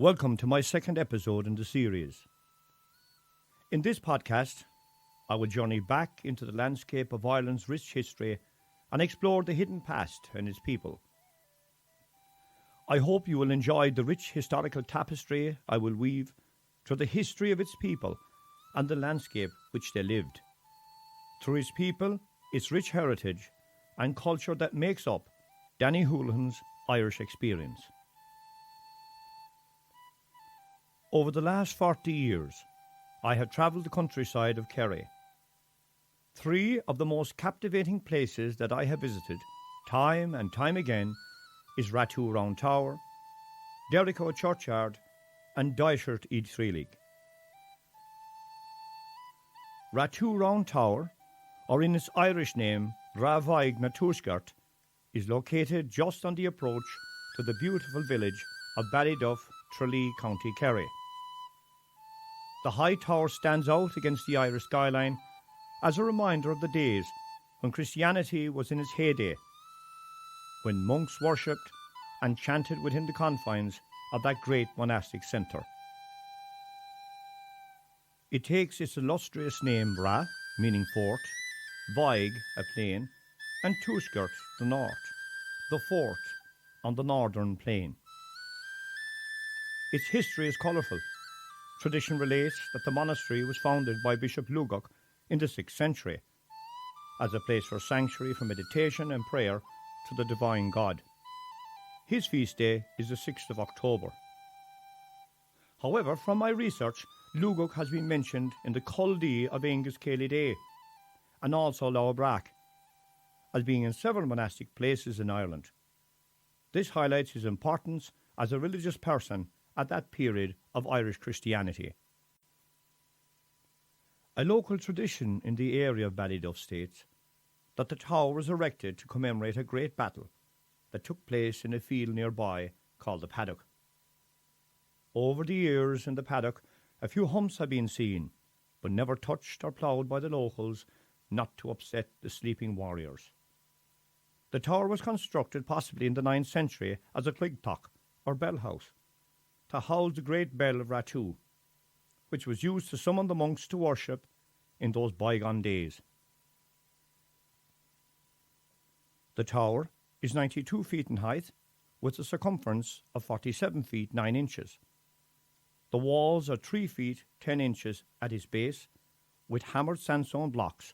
Welcome to my second episode in the series. In this podcast, I will journey back into the landscape of Ireland's rich history and explore the hidden past and its people. I hope you will enjoy the rich historical tapestry I will weave through the history of its people and the landscape which they lived. Through its people, its rich heritage and culture that makes up Danny Houlihan's Irish experience. Over the last 40 years, I have travelled the countryside of Kerry. Three of the most captivating places that I have visited, time and time again, is Rattoo Round Tower, Derryco Churchyard, and Dysert Tralee. Rattoo Round Tower, or in its Irish name, Dysert, is located just on the approach to the beautiful village of Ballyduff, Tralee, County Kerry. The high tower stands out against the Irish skyline as a reminder of the days when Christianity was in its heyday, when monks worshipped and chanted within the confines of that great monastic centre. It takes its illustrious name Ra, meaning fort, Vaig, a plain, and Tuaisceart, the north, the fort on the northern plain. Its history is colourful. Tradition relates that the monastery was founded by Bishop Lugach in the 6th century as a place for sanctuary for meditation and prayer to the divine God. His feast day is the 6th of October. However, from my research, Lugach has been mentioned in the Culdee of Aengus Céile Dé and also Lough Brach as being in several monastic places in Ireland. This highlights his importance as a religious person at that period of Irish Christianity. A local tradition in the area of Ballyduff states that the tower was erected to commemorate a great battle that took place in a field nearby called the paddock. Over the years in the paddock, a few humps have been seen, but never touched or ploughed by the locals, not to upset the sleeping warriors. The tower was constructed possibly in the 9th century as a cligtoch, or bell house, to house the great bell of Rattoo, which was used to summon the monks to worship in those bygone days. The tower is 92 feet in height, with a circumference of 47 feet 9 inches. The walls are 3 feet 10 inches at its base, with hammered sandstone blocks,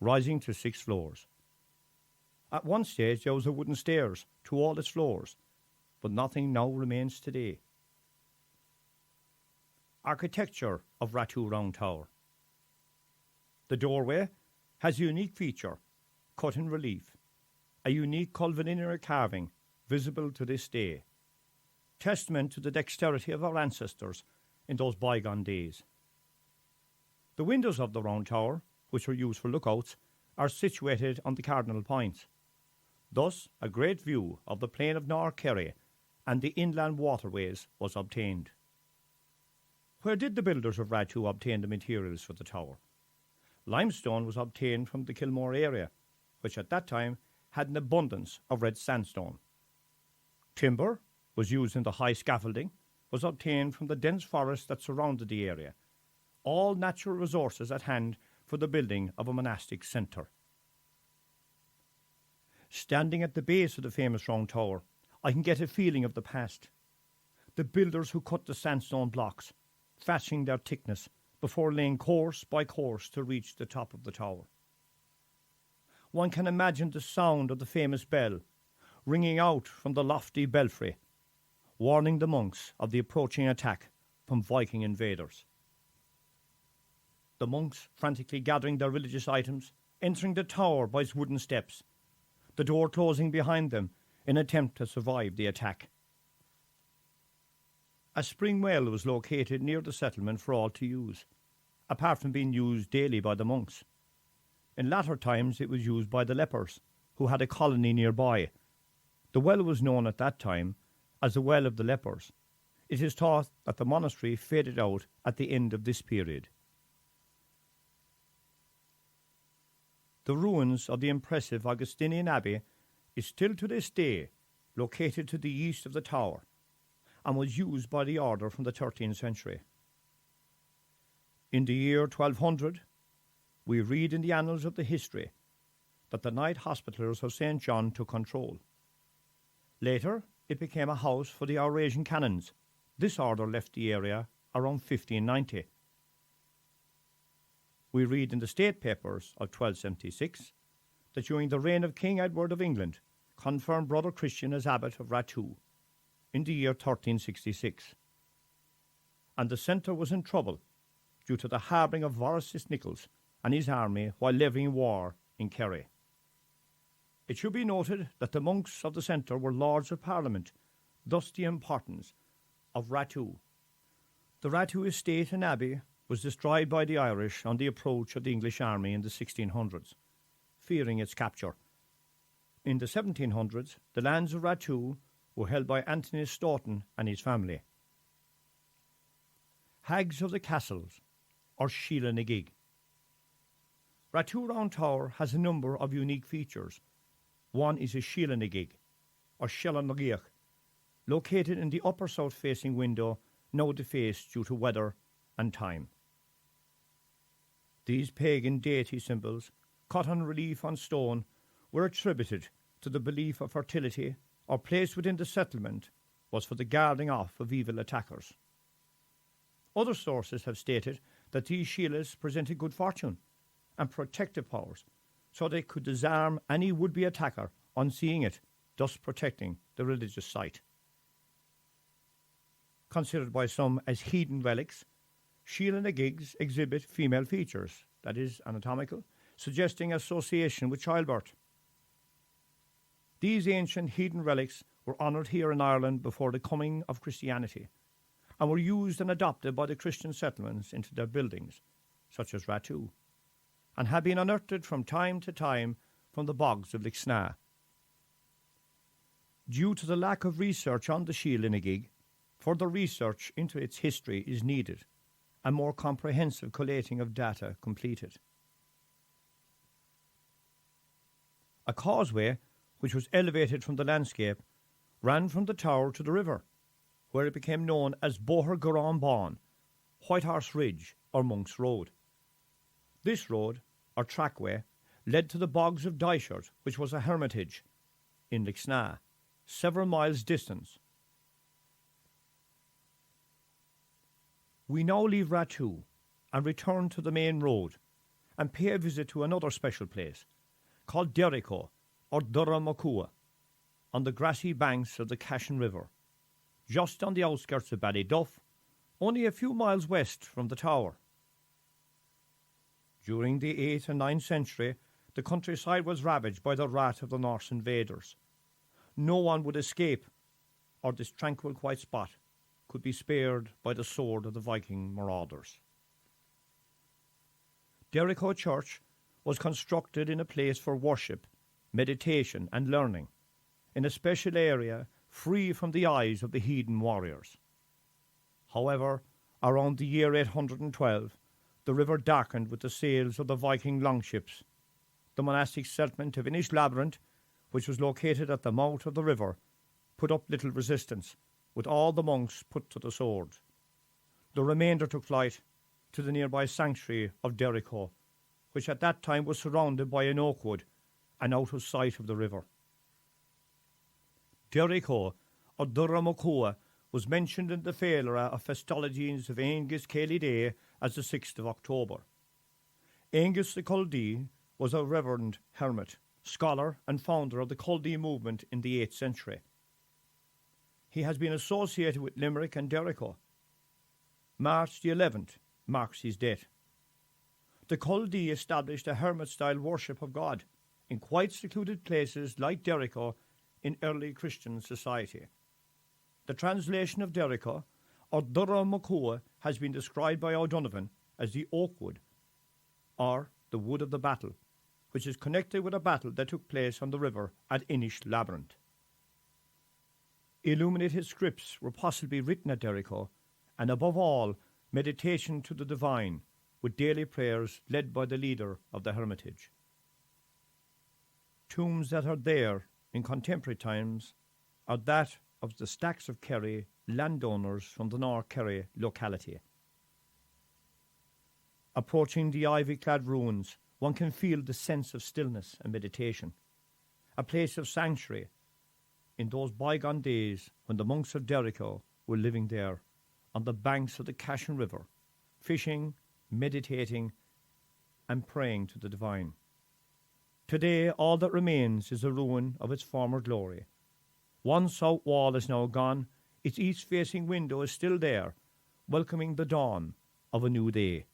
rising to 6 floors. At one stage there was a wooden stairs to all its floors, but nothing now remains today. Architecture of Rattoo Round Tower. The doorway has a unique feature, cut in relief, a unique curvilinear carving visible to this day, testament to the dexterity of our ancestors in those bygone days. The windows of the round tower, which are used for lookouts, are situated on the cardinal points. Thus, a great view of the plain of North Kerry and the inland waterways was obtained. Where did the builders of Rattoo obtain the materials for the tower? Limestone was obtained from the Kilmore area, which at that time had an abundance of red sandstone. Timber was used in the high scaffolding, was obtained from the dense forest that surrounded the area, all natural resources at hand for the building of a monastic centre. Standing at the base of the famous round tower, I can get a feeling of the past. The builders who cut the sandstone blocks, fashioning their thickness before laying course by course to reach the top of the tower. One can imagine the sound of the famous bell ringing out from the lofty belfry, warning the monks of the approaching attack from Viking invaders. The monks frantically gathering their religious items, entering the tower by its wooden steps, the door closing behind them in an attempt to survive the attack. A spring well was located near the settlement for all to use, apart from being used daily by the monks. In latter times it was used by the lepers, who had a colony nearby. The well was known at that time as the Well of the Lepers. It is thought that the monastery faded out at the end of this period. The ruins of the impressive Augustinian abbey is still to this day located to the east of the tower, and was used by the order from the 13th century. In the year 1200, we read in the annals of the history that the Night Hospitallers of St. John took control. Later, it became a house for the Eurasian canons. This order left the area around 1590. We read in the state papers of 1276 that during the reign of King Edward of England, confirmed Brother Christian as Abbot of Rattoo in the year 1366. And the centre was in trouble due to the harbouring of Vorsis Nichols and his army while levying war in Kerry. It should be noted that the monks of the centre were Lords of Parliament, thus the importance of Rattoo. The Rattoo estate and abbey was destroyed by the Irish on the approach of the English army in the 1600s, fearing its capture. In the 1700s, the lands of Rattoo were held by Anthony Stoughton and his family. Hags of the Castles, or Sheila na gig. Rattoo Round Tower has a number of unique features. One is a Sheila na gig, or Sheila na gig, located in the upper south-facing window, now defaced due to weather and time. These pagan deity symbols, cut on relief on stone, were attributed to the belief of fertility or placed within the settlement was for the guarding off of evil attackers. Other sources have stated that these Sheilas presented good fortune and protective powers, so they could disarm any would-be attacker on seeing it, thus protecting the religious site. Considered by some as heathen relics, Sheila na gigs exhibit female features, that is, anatomical, suggesting association with childbirth. These ancient heathen relics were honoured here in Ireland before the coming of Christianity, and were used and adopted by the Christian settlements into their buildings, such as Rattoo, and have been unearthed from time to time from the bogs of Lixnaw. Due to the lack of research on the Sheila na gig, further research into its history is needed, and more comprehensive collating of data completed. A causeway, which was elevated from the landscape, ran from the tower to the river, where it became known as Boher Goran Bawn, White Horse Ridge, or Monk's Road. This road, or trackway, led to the bogs of Dysert, which was a hermitage in Lixnaw, several miles distant. We now leave Rattoo and return to the main road and pay a visit to another special place called Derryco, or Durramacua, on the grassy banks of the Cashin River, just on the outskirts of Ballyduff, only a few miles west from the tower. During the 8th and 9th century, the countryside was ravaged by the wrath of the Norse invaders. No one would escape, or this tranquil, quiet spot could be spared by the sword of the Viking marauders. Derryco Church was constructed in a place for worship, meditation and learning, in a special area free from the eyes of the heathen warriors. However, around the year 812, the river darkened with the sails of the Viking longships. The monastic settlement of Inish Labyrinth, which was located at the mouth of the river, put up little resistance, with all the monks put to the sword. The remainder took flight to the nearby sanctuary of Derryco, which at that time was surrounded by an oak wood and out of sight of the river. Derryco, or Durramacua, was mentioned in the Failure of Festologies of Aengus Caeli Day as the 6th of October. Aengus the Culdee was a reverend hermit, scholar and founder of the Culdee movement in the 8th century. He has been associated with Limerick and Derryco. March the 11th marks his death. The Culdee established a hermit-style worship of God in quite secluded places like Derryco in early Christian society. The translation of Derryco, or Durramacua, has been described by O'Donovan as the oak wood, or the wood of the battle, which is connected with a battle that took place on the river at Inish Labyrinth. Illuminated scripts were possibly written at Derryco, and above all, meditation to the divine, with daily prayers led by the leader of the hermitage. Tombs that are there in contemporary times are that of the Stacks of Kerry landowners from the North Kerry locality. Approaching the ivy-clad ruins, one can feel the sense of stillness and meditation, a place of sanctuary in those bygone days when the monks of Derryco were living there on the banks of the Cashin River, fishing, meditating and praying to the divine. Today all that remains is a ruin of its former glory. One south wall is now gone, its east-facing window is still there, welcoming the dawn of a new day.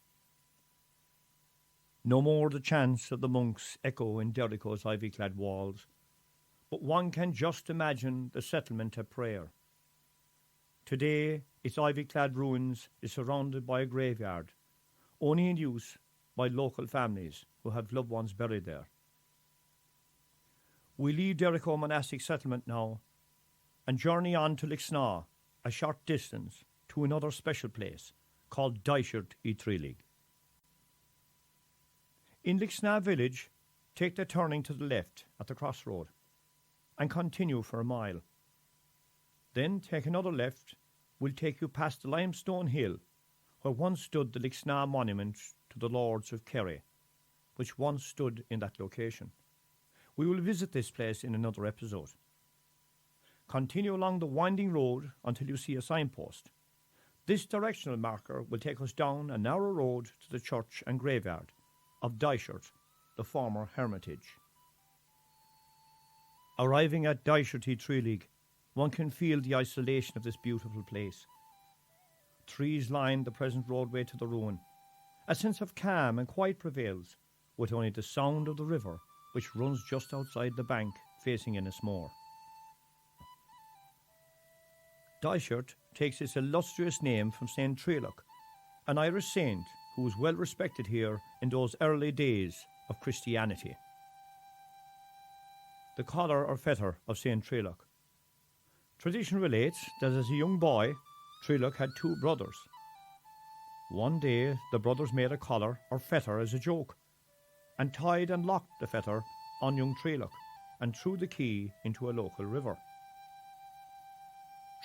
No more the chants of the monks echo in Derryco's ivy-clad walls, but one can just imagine the settlement at prayer. Today, its ivy-clad ruins is surrounded by a graveyard, only in use by local families who have loved ones buried there. We leave Derryco monastic settlement now and journey on to Lixnaw, a short distance to another special place called Dysert in Tralee. In Lixnaw village, take the turning to the left at the crossroad and continue for a mile. Then take another left, will take you past the limestone hill where once stood the Lixnaw monument to the Lords of Kerry, which once stood in that location. We will visit this place in another episode. Continue along the winding road until you see a signpost. This directional marker will take us down a narrow road to the church and graveyard of Dysert, the former hermitage. Arriving at Dysert in Tralee, one can feel the isolation of this beautiful place. Trees line the present roadway to the ruin. A sense of calm and quiet prevails, with only the sound of the river, which runs just outside the bank, facing Innismore. Dysert takes its illustrious name from St. Tralee, an Irish saint who was well respected here in those early days of Christianity. The collar or fetter of St. Tralee. Tradition relates that as a young boy, Tralee had two brothers. One day, the brothers made a collar or fetter as a joke, and tied and locked the fetter on young Tralee and threw the key into a local river.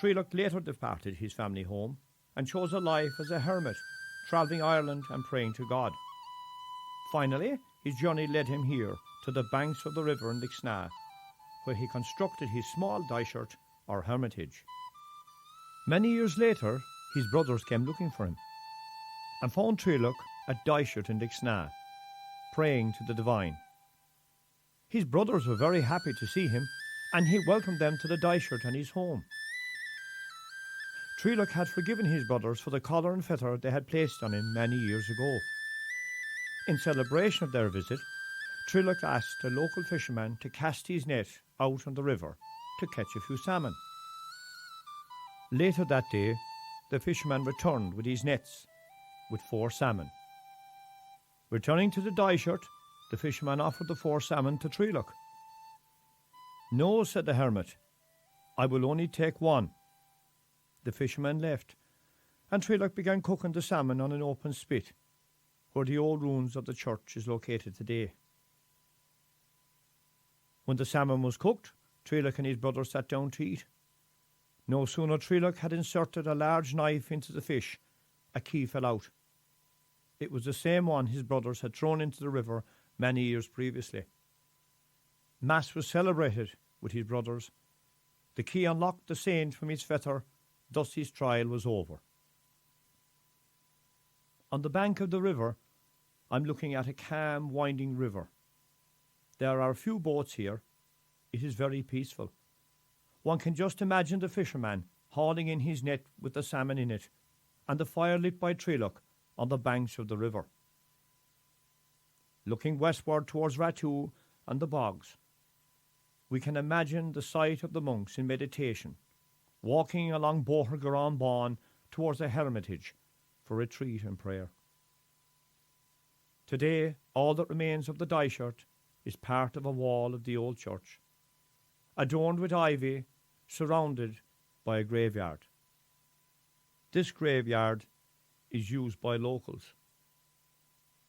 Tralee later departed his family home and chose a life as a hermit, travelling Ireland and praying to God. Finally, his journey led him here to the banks of the river in Lixnaw, where he constructed his small Dysert or hermitage. Many years later, his brothers came looking for him and found Tralee at Dysert in Lixnaw, praying to the divine. His brothers were very happy to see him, and he welcomed them to the Dysert and his home. Tralee had forgiven his brothers for the collar and fetter they had placed on him many years ago. In celebration of their visit, Tralee asked a local fisherman to cast his net out on the river to catch a few salmon. Later that day, the fisherman returned with his nets with 4 salmon. Returning to the Dysert, the fisherman offered the 4 salmon to Tralee. "No," said the hermit, "I will only take 1. The fisherman left, and Tralee began cooking the salmon on an open spit, where the old ruins of the church is located today. When the salmon was cooked, Tralee and his brother sat down to eat. No sooner Tralee had inserted a large knife into the fish, a key fell out. It was the same one his brothers had thrown into the river many years previously. Mass was celebrated with his brothers. The key unlocked the saint from his fetter, thus his trial was over. On the bank of the river, I'm looking at a calm, winding river. There are a few boats here. It is very peaceful. One can just imagine the fisherman hauling in his net with the salmon in it, and the fire lit by Tralee on the banks of the river. Looking westward towards Rattoo and the bogs, we can imagine the sight of the monks in meditation, walking along Bohergaran Bawn towards a hermitage for retreat and prayer. Today, all that remains of the Dysert is part of a wall of the old church, adorned with ivy, surrounded by a graveyard. This graveyard is used by locals.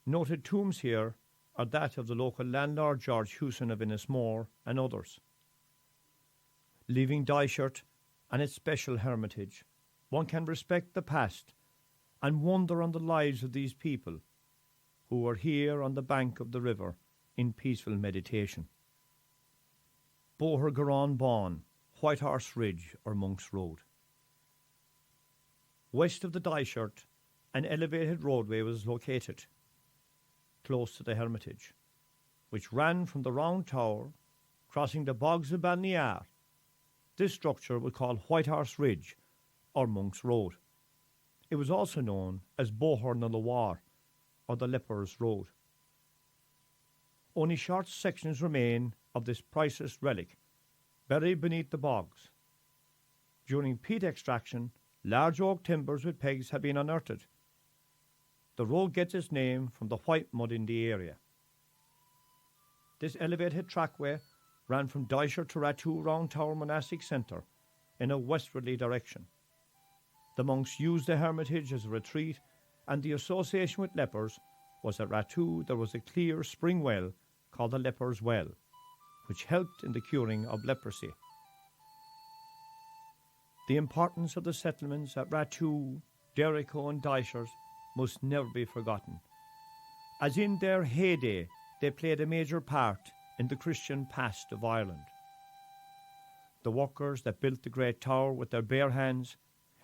Noted tombs here are that of the local landlord George Hewson of Innismore and others. Leaving Dysert, and its special hermitage, one can respect the past and wonder on the lives of these people who were here on the bank of the river in peaceful meditation. Boher Garan Bawn, White Horse Ridge or Monk's Road. West of the Dysert, an elevated roadway was located, close to the hermitage, which ran from the Round Tower, crossing the bogs of Ballyduff. This structure was called White Horse Ridge or Monk's Road. It was also known as Boher na Lawar or the Leper's Road. Only short sections remain of this priceless relic, buried beneath the bogs. During peat extraction, large oak timbers with pegs have been unearthed. The road gets its name from the white mud in the area. This elevated trackway ran from Dysert to Rattoo Round Tower Monastic Centre in a westerly direction. The monks used the hermitage as a retreat, and the association with lepers was at Rattoo there was a clear spring well called the Leper's Well, which helped in the curing of leprosy. The importance of the settlements at Rattoo, Derryco and Dysert must never be forgotten, as in their heyday they played a major part in the Christian past of Ireland. The workers that built the great tower with their bare hands,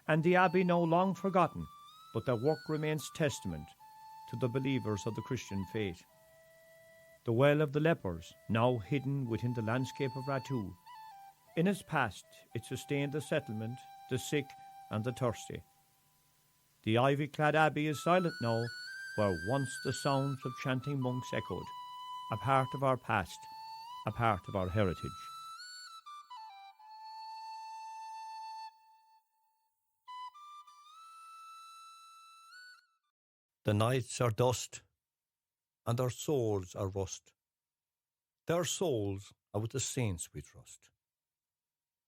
and the abbey now long forgotten, but their work remains testament to the believers of the Christian faith. The Well of the Lepers, now hidden within the landscape of Rattoo. In its past, it sustained the settlement, the sick and the thirsty. The ivy-clad abbey is silent now, where once the sounds of chanting monks echoed, a part of our past, a part of our heritage. The nights are dust, and our souls are rust. Their souls are with the saints we trust.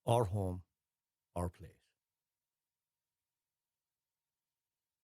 Our home, our place.